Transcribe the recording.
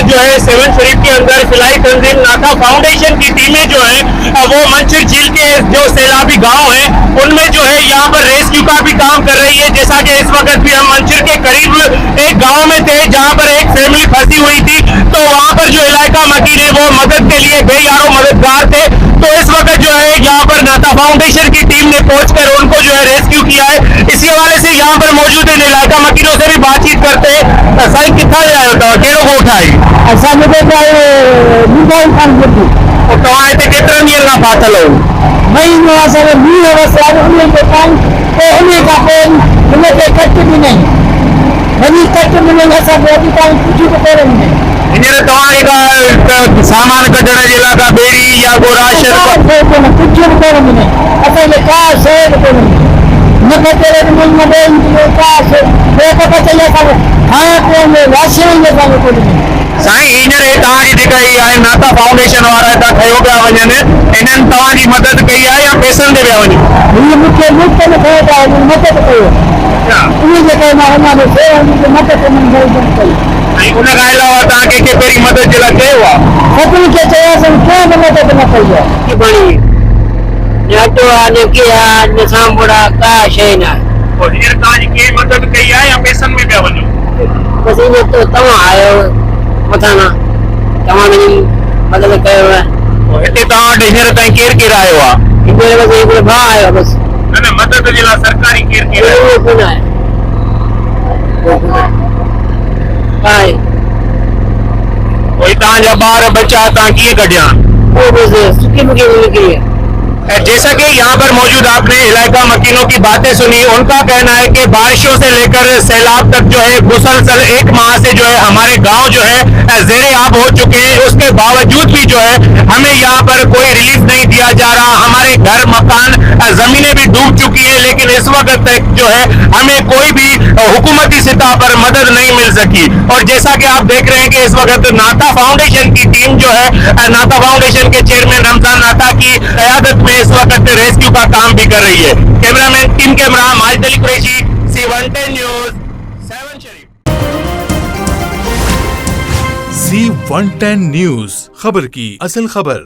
जो है सेवन शरीफ के अंदर फिलाई तंजीम नाथा फाउंडेशन की टीमें जो है वो मंचिर झील के जो सैलाबी गांव हैं उनमें जो है यहाँ पर रेस्क्यू का भी काम कर रही है। जैसा कि इस वक्त भी हम मंचिर के करीब एक गांव में थे जहाँ पर एक फैमिली फंसी हुई थी, तो वहाँ पर जो इलाका मकीन है वो मदद के लिए बेयारो मददगार थे। तो इस वक्त जो है यहाँ पर नाथा फाउंडेशन की टीम ने पहुंचकर उनको जो है रेस्क्यू किया है। इसी हवाले से यहाँ पर मौजूद इन इलाका मकीनों से भी बातचीत करते हैं। साईं कितना आया होता है केड़ो को उठाई असां मुझे और तव्हां हिते केतिरनि ॾींहंनि खां फाथल हो? महीनो असांखे मींहुं वरसाद उन जो पाणी पोइ उन खां पोइ हुनखे कट बि न वञी कट मिलनि असांखे अॼु ताईं कुझु बि कोन मिले। हींअर तव्हांखे सामान कढण जे लाइ का ॿेड़ी या को राशन कुझु बि कोन मिले असांखे का शइ बि कोन मिले न कचरे न ॿिए का शइ ॿिए खां पचे असांखे खाइण पीअण जो राशन बि असांखे कोन मिले। साईं हींअर तव्हांजी जेका ई आहे नाथा फाउंडेशन वारा हितां खयो पिया वञनि, इन्हनि तव्हांजी मदद कई आहे या पैसनि ते पिया वञनि? हीअ मूंखे मुफ़्त में खयो था मदद कयो उन जे करे मां हुन में सेवा जी मदद कई। ऐं उन खां अलावा तव्हां कंहिंखे पहिरीं मदद जे लाइ कयो आहे? सभिनी खे चयोसीं कंहिं बि मदद न कई आहे। बणी न अटो आहे न कीअं आहे न साम्बुड़ आहे का शइ न आहे। और हींअर तव्हांजी कंहिं मदद कई आहे या पैसनि में पिया वञो? बसि ईअं तो तव्हां आयो मथां न तव्हां मुंहिंजी मदद कयो आहे। हिते तव्हां वटि हींअर ताईं केरु केरु आयो आहे? हींअर बसि हिकिड़ो भाउ आयो आहे बसि। न मदद जे लाइ सरकारी केरु केरु आहे? उहो कोन आहे आहे कोई तव्हांजा ॿार बच्चा तव्हां कीअं कढिया? उहो बसि सुकी मुकी निकिरी है। जैसा कि यहाँ पर मौजूद आपने इलाका मकीनों की बातें सुनी, उनका कहना है कि बारिशों से लेकर सैलाब तक जो है मुसलसल एक माह से जो है हमारे गांव जो है ज़ेरे आब हो चुके हैं। उसके बावजूद भी जो है हमें यहाँ पर कोई रिलीफ नहीं दिया जा रहा। हमारे घर मकान जमीनें भी डूब चुकी है, लेकिन इस वक्त तक जो है हमें कोई भी हुकूमती सतह पर मदद नहीं मिल सकी। और जैसा कि आप देख रहे हैं कि इस वक्त नाथा फाउंडेशन की टीम जो है नाथा फाउंडेशन के चेयरमैन रमजान नाथा की क़यादत में इस वक्त रेस्क्यू का काम भी कर रही है। Cameraman team camera Majid Ali Qureshi, C110 news, Sehwan Sharif. C110 news, खबर की असल खबर।